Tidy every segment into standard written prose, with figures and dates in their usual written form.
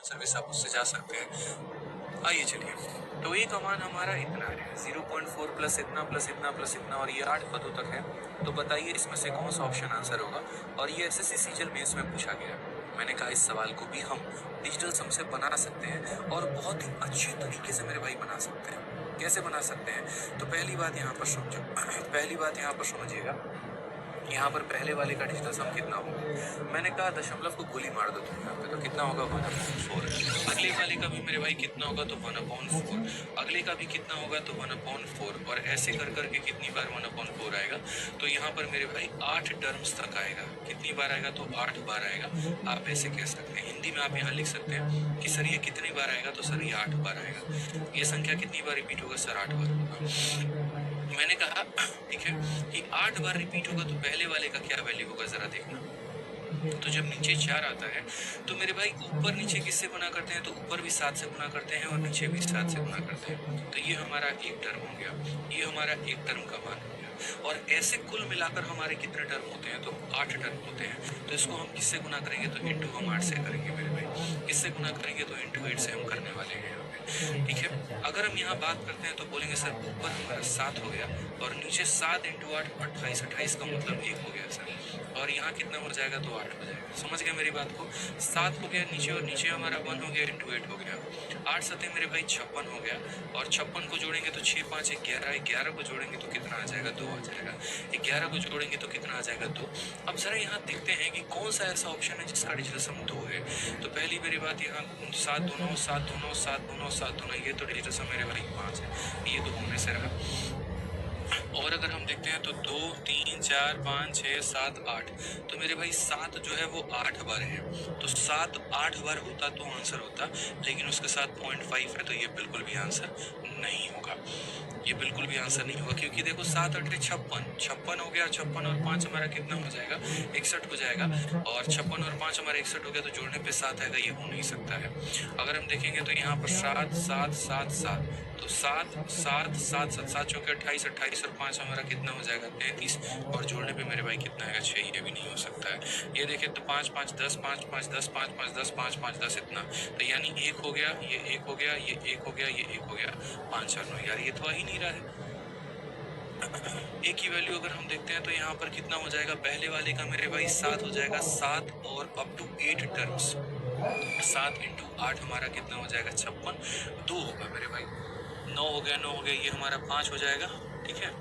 Service आप उससे जा सकते हैं। आइए चलिए, तो एक मान हमारा इतना है 0.4 प्लस इतना प्लस इतना प्लस इतना और ये 8 पदों तक है। तो बताइए इसमें से कौन सा ऑप्शन आंसर होगा। और ये एसएससी सीजीएल मेंस में पूछा गया। मैंने कहा इस सवाल को भी हम डिजिटल सम से बना सकते हैं और बहुत ही अच्छे तरीके से मेरे भाई बना सकते हैं। कैसे बना सकते हैं, तो पहली बात यहाँ पर समझो पहली बात यहाँ पर समझिएगा, यहाँ पर पहले वाले का डिजिटल सम कितना होगा। मैंने कहा दशमलव को गोली मार दो तुम यहाँ पे, तो कितना होगा 1/4। अगले वाले का भी मेरे भाई कितना होगा, तो 1/4। अगले का भी कितना होगा, तो 1/4। और ऐसे कर करके कितनी बार 1/4 आएगा, तो यहाँ पर मेरे भाई 8 टर्म्स तक आएगा। कितनी बार आएगा, तो 8 बार आएगा। आप ऐसे कह सकते हैं, हिंदी में आप यहाँ लिख सकते हैं कि सर ये कितनी बार आएगा, तो सर ये 8 बार आएगा। ये संख्या कितनी बार रिपीट होगा, सर 8 बार होगा। मैंने कहा ठीक है कि 8 बार रिपीट होगा, तो पहले वाले का क्या वैल्यू होगा जरा देखना। तो जब नीचे 4 आता है, तो मेरे भाई ऊपर नीचे किससे गुना करते हैं, तो ऊपर भी 7 से गुना करते हैं और नीचे भी 7 से गुना करते हैं। तो ये हमारा एक टर्म हो गया, ये हमारा एक टर्म का मान हो गया। और ऐसे कुल मिलाकर हमारे कितने टर्म होते हैं, तो 8 टर्म होते हैं। तो इसको हम किससे गुना करेंगे, तो इंटू हम 8 से करेंगे मेरे भाई। किससे गुना करेंगे, तो इंटू 8 से हम करने वाले हैं यहाँ पे। ठीक है, अगर हम यहाँ बात करते हैं तो बोलेंगे सर ऊपर हमारा 7 हो गया और नीचे 7 इंटू 8 28। 28 का मतलब 1 हो गया सर। और यहाँ कितना हो जाएगा, तो 8 हो जाएगा। समझ गए मेरी बात को। 7 हो गया नीचे, और नीचे हमारा 1 हो गया इंटू 8 हो गया। 8 सतह मेरे भाई 56 हो गया। और 56 को जोड़ेंगे तो 6 5 11, 11 को जोड़ेंगे तो कितना आ जाएगा, 2 आ जाएगा। 11 को जोड़ेंगे तो कितना आ जाएगा, 2। अब जरा यहाँ देखते हैं कि कौन सा ऐसा ऑप्शन है जिसका डिजिटल सम 2 है। तो पहली मेरी बात यहाँ 7 दोनों 7 दोनों 7 दोनों 7 दोनों, ये तो डिजिटल सम मेरे भाई 5 है। ये तो होने से रहा। और अगर हम देखते हैं तो 2 3 4 5 6 7 8, तो मेरे भाई 7 जो है वो 8 बार है। तो 7 8 बार होता तो आंसर होता, लेकिन उसके साथ 0.5 है, तो ये बिल्कुल भी आंसर नहीं होगा। ये बिल्कुल भी आंसर नहीं होगा, क्योंकि देखो 7 8 56 हो गया। 56 और 5 हमारा कितना हो जाएगा, 61 हो जाएगा। और 56 और 5 हमारा 61 हो गया, तो जोड़ने पे 7 आएगा, ये हो नहीं सकता है। अगर हम देखेंगे तो यहाँ पर 7 7 7 7, तो 7 7 7 7 7 चौके 28, 28 और 5 हमारा कितना हो जाएगा, 33। और जोड़ने पे मेरे भाई कितना आएगा, 6। ये भी नहीं हो सकता है। ये देखिए तो 5 5 10 5 5 10 5 5 10 5 5 10 इतना, तो यानी 1 हो गया, ये 1 हो गया, ये 1 हो गया, ये 1 हो गया, 5 और 9। यार ये तो आ ही नहीं रहा है। एक की वैल्यू अगर हम देखते हैं तो यहाँ पर कितना हो जाएगा, पहले वाले का मेरे भाई 7 हो जाएगा। 7 और अप टू 8 टर्म्स, 7 इंटू 8 हमारा कितना हो जाएगा, 56। 2 होगा मेरे भाई, 9 हो गया, 9 हो गया, ये हमारा 5 हो जाएगा। ठीक है,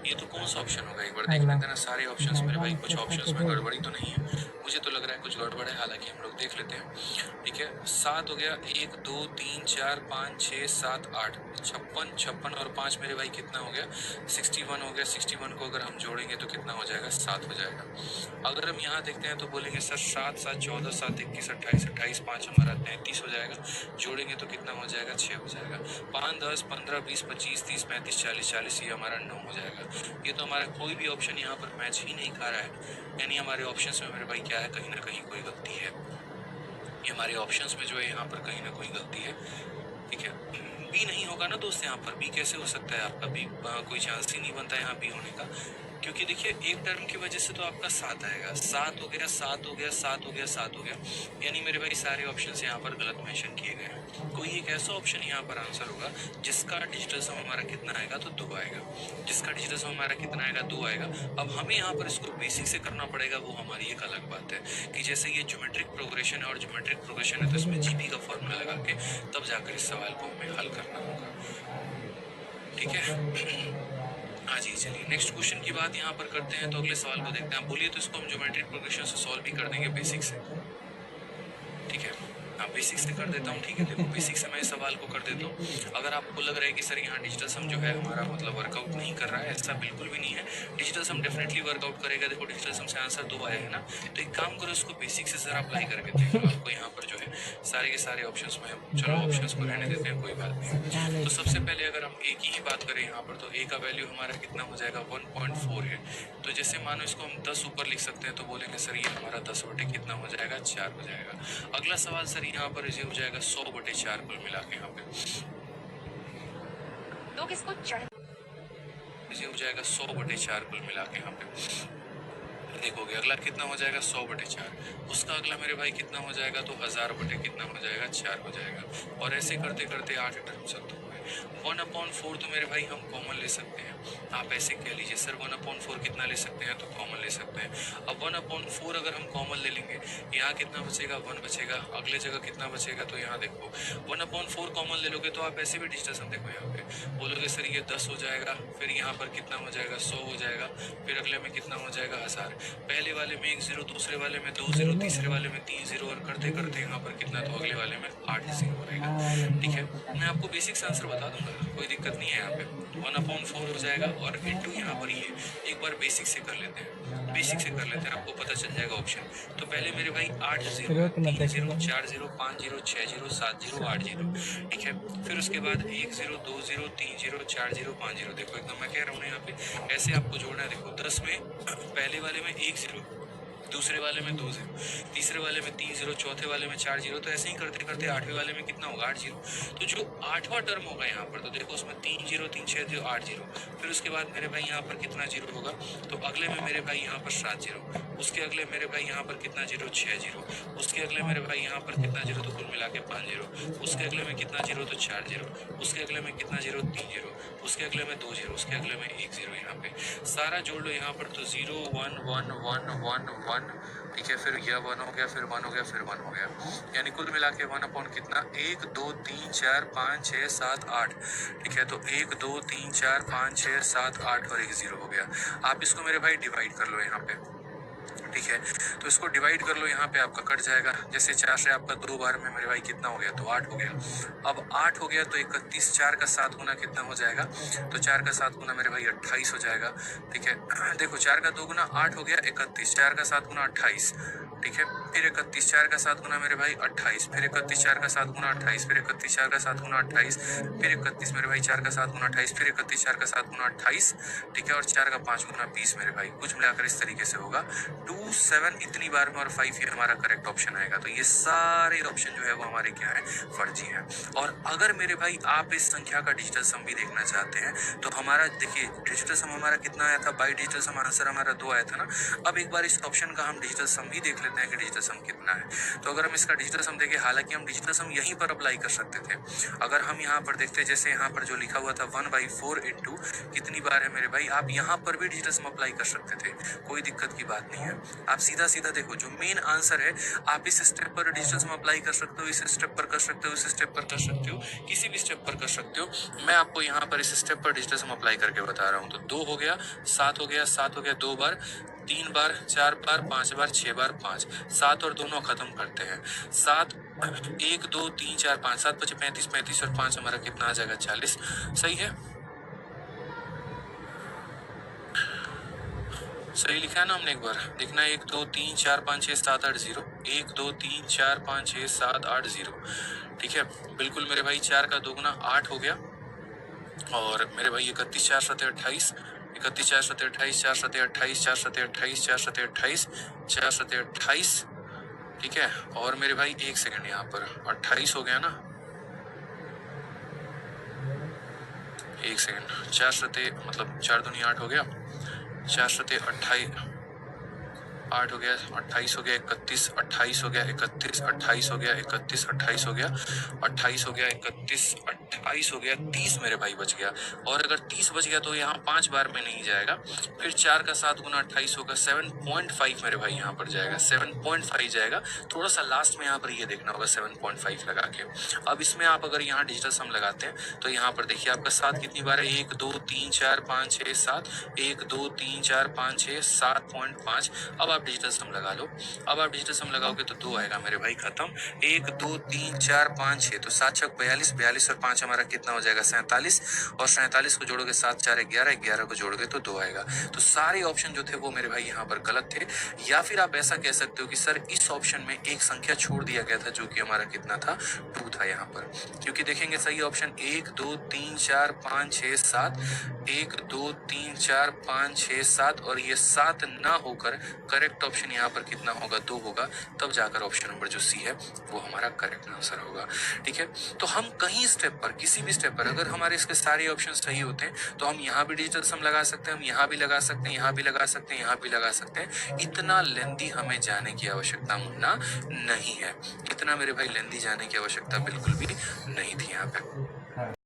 ये तो कौन सा ऑप्शन होगा, एक बार देख लेते हैं ना सारे ऑप्शंस मेरे भाई। कुछ ऑप्शंस में गड़बड़ी तो नहीं है, मुझे तो लग रहा है कुछ गड़बड़ है, हालांकि हम लोग देख लेते हैं। ठीक है, 7 हो गया, 1 2 3 4 5 6 7 8, 56 56 और 5 मेरे भाई कितना हो गया, 61 हो गया। 61 को अगर हम जोड़ेंगे तो कितना हो जाएगा, 7 हो जाएगा। अगर हम यहाँ देखते हैं तो बोलेंगे सर 7 7 14 7 21 28, 28 5 हमारा 33 हो जाएगा। जोड़ेंगे तो कितना हो जाएगा, 6 हो जाएगा। 5 10 15 20 25 30 35 40 40, ये हमारा 9 हो जाएगा। ये तो हमारा कोई भी ऑप्शन यहाँ पर मैच ही नहीं खा रहा है, यानी हमारे ऑप्शंस में मेरे भाई क्या है, कहीं ना कहीं कोई गलती है। ये हमारे ऑप्शंस में जो है यहाँ पर कहीं ना कोई गलती है। ठीक है, बी नहीं होगा ना दोस्त, यहाँ पर बी कैसे हो सकता है आपका, बी कोई चांस ही नहीं बनता यहाँ बी होने का। क्योंकि देखिए एक टर्म की वजह से तो आपका 7 आएगा। 7 हो गया, 7 हो गया, 7 हो गया, 7 हो गया, यानी मेरे भाई सारे ऑप्शंस यहाँ पर गलत मेंशन किए गए हैं। कोई एक ऐसा ऑप्शन यहाँ पर आंसर होगा जिसका डिजिटल सम हमारा कितना आएगा, तो 2 आएगा। जिसका डिजिटल सम हमारा कितना आएगा, 2 आएगा। अब हमें यहाँ पर इसको बेसिक से करना पड़ेगा, वो हमारी एक अलग बात है कि जैसे ये ज्योमेट्रिक प्रोग्रेशन है और ज्योमेट्रिक प्रोग्रेशन है, तो इसमें जीपी का फॉर्मूला लगा के तब जाकर इस सवाल को हमें हल करना होगा। ठीक है, हाँ जी, चलिए नेक्स्ट क्वेश्चन की बात यहाँ पर करते हैं। तो अगले सवाल को देखते हैं। आप बोलिए तो इसको हम ज्योमेट्रिक प्रोग्रेशन से सॉल्व भी कर देंगे, बेसिक से। ठीक है, हाँ बेसिक से कर देता हूँ। ठीक है, देखो बेसिक से मैं इस सवाल को कर देता हूँ। अगर आपको लग रहा है कि सर यहाँ डिजिटल सम जो है हमारा मतलब वर्कआउट नहीं कर रहा है, ऐसा बिल्कुल भी नहीं है। डिजिटल सम डेफिनेटली वर्कआउट करेगा। देखो डिजिटल सम से आंसर 2 आया है ना, तो एक काम करो, इसको बेसिक से जरा अप्लाई करके देख लो। आपको यहाँ पर जो है सारे के सारे ऑप्शंस में, चलो ऑप्शंस को रहने देते हैं, कोई बात नहीं। तो सबसे पहले अगर हम ए की ही बात करें यहाँ पर, तो ए का वैल्यू हमारा कितना हो जाएगा, 1.4 है। तो जैसे मानो इसको हम 10 ऊपर लिख सकते हैं, तो बोलेंगे सर ये हमारा 10 बटे कितना हो जाएगा, 4 हो जाएगा। अगला सवाल सर यहाँ पर ये हो जाएगा 100 बटे 4 कुल मिला के यहाँ पे। लोग इसको ये हो जाएगा 100 बटे 4 कुल मिला के यहाँ पे। देखोगे अगला कितना हो जाएगा 100/4, उसका अगला मेरे भाई कितना हो जाएगा तो 1000 बटे कितना हो जाएगा 4 हो जाएगा। और ऐसे करते करते 8 टर्म चलते हुए 1/4 तो मेरे भाई हम कॉमन ले सकते हैं। आप ऐसे कह लीजिए सर 1/4 कितना ले सकते हैं, तो कॉमन ले सकते हैं। अब 1/4 अगर हम कॉमन ले लेंगे, यहाँ कितना बचेगा 1 बचेगा, अगले जगह कितना बचेगा तो यहाँ देखो 1/4 कॉमन ले लोगे तो आप ऐसे भी डिजिटल सम देखो यहाँ पे बोलोगे सर ये 10 हो जाएगा, फिर यहाँ पर कितना हो जाएगा 100 हो जाएगा, फिर अगले में कितना हो जाएगा 1000, पहले वाले में 1 0, दूसरे वाले में 2 0, तीसरे वाले में 3 0 और करते करते यहाँ पर कितना तो अगले वाले में 8 0 रहेगा। ठीक है, मैं आपको बेसिक्स आंसर बता दूंगा, कोई दिक्कत नहीं है। यहाँ पे 1/4 हो जाएगा और इंटू यहाँ पर ये एक बार बेसिक से कर लेते हैं, बेसिक से कर लेते हैं, आपको पता चल जाएगा ऑप्शन। तो पहले मेरे भाई 8 0, 3 0, 4 0, 5 0, 6 0, 7 0, 8 0। ठीक है, फिर उसके बाद 1 0, 2 0, 3 0, 4 0, 5 0। देखो एकदम मैं कह रहा हूँ यहाँ पे ऐसे आपको जोड़ना है। देखो 10 में पहले वाले में 1 0, दूसरे वाले में 2 0, तीसरे वाले में 3 0, चौथे वाले में 4 0। तो ऐसे ही करते करते 8वें वाले में कितना होगा 8 0। तो जो 8वां टर्म होगा यहाँ पर तो देखो उसमें 3 0, 3 6 0, 8 0। फिर उसके बाद मेरे भाई यहाँ पर कितना 0 होगा तो अगले में मेरे भाई यहाँ पर 7 0, उसके अगले मेरे भाई यहाँ पर कितना 0 6 0, उसके अगले मेरे भाई यहाँ पर कितना 0 तो कुल मिला के 5 0, उसके अगले में कितना 0 तो 4 0, उसके अगले में कितना 0 3 0, उसके अगले में 2 0, उसके अगले में 1 0। यहाँ पे सारा जोड़ लो यहाँ पर तो 0 1 1 1 1 1। ठीक है, फिर यह 1 हो गया, फिर 1 हो गया, फिर 1 हो गया, यानी कुल मिला के 1 कितना 1 2 3 4 5 6 7 8। ठीक है, तो 1 2 3 4 5 6 7 8 और 1 0 हो गया। आप इसको मेरे भाई डिवाइड कर लो यहाँ पे। ठीक है, तो इसको डिवाइड कर लो, यहाँ पे आपका कट जाएगा। जैसे 4 से आपका 2 बार में मेरे भाई कितना हो गया तो 8 हो गया। अब 8 हो गया तो 31, 4 का 7 गुना कितना हो जाएगा तो 4 का 7 गुना मेरे भाई 28 हो जाएगा। ठीक है, देखो 4 का 2 गुना 8 हो गया 31, 4 का 7 गुना 28। ठीक है, फिर 31, 4 का 7 गुना मेरे भाई 28, फिर 31, 4 का 7 गुना 28, फिर 31, 4 का 7 गुना 28, फिर 31 मेरे भाई 4 का 7 गुना 28, फिर 31, 4 का 7 गुना 28। ठीक है, और 4 का 5 गुना 20 मेरे भाई। कुछ मिलाकर इस तरीके से होगा 2 7 इतनी बार में और 5 ये हमारा करेक्ट ऑप्शन आएगा। तो ये सारे ऑप्शन जो है वो हमारे क्या है फर्जी है। और अगर मेरे भाई आप इस संख्या का डिजिटल सम भी देखना चाहते हैं तो हमारा देखिए डिजिटल सम हमारा कितना आया था, बाई डिजिटल सम आंसर हमारा 2 आया था ना। अब एक बार इस ऑप्शन का हम डिजिटल सम भी देख लेते हैं कि डिजिटल सम कितना है। तो अगर हम इसका डिजिटल सम देखें, हालांकि हम डिजिटल सम यहीं पर अप्लाई कर सकते थे। अगर हम यहाँ पर देखते, जैसे यहाँ पर जो लिखा हुआ था 1/4 इंटू कितनी बार है मेरे भाई, आप यहाँ पर भी डिजिटल सम अप्लाई कर सकते थे, कोई दिक्कत की बात नहीं है। आप सीधा सीधा देखो जो मेन आंसर है आप इस स्टेप पर डिजिटल सम अप्लाई कर सकते हो, इस स्टेप पर कर सकते हो, इस स्टेप पर कर सकते हो, किसी भी स्टेप पर कर सकते हो। मैं आपको यहाँ पर इस स्टेप पर डिजिटल सम अप्लाई करके बता रहा हूँ। तो 2 हो गया, 7 हो गया, 7 हो गया 2 बार, 3 बार, 4 बार, 5 बार, 6 बार 5, 7 और दोनों खत्म करते हैं। 7 1 2 3 4 5, 7 बचे 35, 35 और 5 हमारा कितना आ जाएगा 40। सही है, सही लिखा है ना हमने, एक बार देखना 1 2 3 4 5 6 7 8 0, 1 2 3 4 5 6 7 8 0। ठीक है, बिल्कुल मेरे भाई 4 का 2 गुना 8 हो गया और मेरे भाई 31 4 7 28, 31 4 7 28, 4 7 28, 4 7 28, 4 7 28, 4 7 28। ठीक है, और मेरे भाई 1 सेकंड यहाँ पर 28 हो गया ना, 1 सेकंड, 4 7 मतलब 4 दूनी 8 हो गया, 4 7 28 8 हो गया, 28 हो गया, 31 28 हो गया, 31 28 हो गया, 31 28 हो गया, 28 हो गया, 31 28 हो गया, 30 मेरे भाई बच गया। और अगर 30 बच गया तो यहाँ 5 बार में नहीं जाएगा, फिर 4 का 7 गुना 28 होगा, 7.5 मेरे भाई यहाँ पर जाएगा, 7.5 जाएगा। थोड़ा सा लास्ट में यहाँ पर ये देखना होगा 7.5 लगा के। अब इसमें आप अगर यहाँ डिजिटल सम लगाते हैं तो यहाँ पर देखिए आपका 7 कितनी बार है, 1 2 3 4 5 6 7, 1 2 3 4 5 6 7.5। अब आप डिजिटल सम लगा लो। अब आप डिजिटल सम लगाओगे तो 2 आएगा मेरे भाई, खत्म। 1 2 3 4 5 6, तो 7 6 42, 42 और 5 हमारा कितना हो जाएगा 47, और 47 को जोड़ोगे 7 4 11, 11 को जोड़ोगे तो 2 आएगा। तो सारे ऑप्शन जो थे वो मेरे भाई यहाँ पर गलत थे। या फिर आप ऐसा कह सकते हो कि सर इस ऑप्शन में एक संख्या छोड़ दिया गया था जो कि हमारा कितना था 2 था यहाँ पर, क्योंकि देखेंगे सही ऑप्शन 1 2 3 4 5 6 7, 1 2 3 4 5 6 7, और ये 7 ना होकर करेक्ट ऑप्शन यहाँ पर कितना होगा 2 होगा, तब जाकर ऑप्शन नंबर जो सी है वो हमारा करेक्ट आंसर होगा। ठीक है, तो हम कहीं स्टेप पर किसी भी स्टेप पर अगर हमारे इसके सारे ऑप्शन सही होते हैं तो हम यहाँ भी डिजिटल सम लगा सकते हैं, हम यहाँ भी लगा सकते हैं, यहाँ भी लगा सकते हैं, यहाँ भी लगा सकते हैं। इतना लेंदी हमें जाने की आवश्यकता मुन्ना नहीं है, इतना मेरे भाई लेंदी जाने की आवश्यकता बिल्कुल भी नहीं थी यहाँ पे।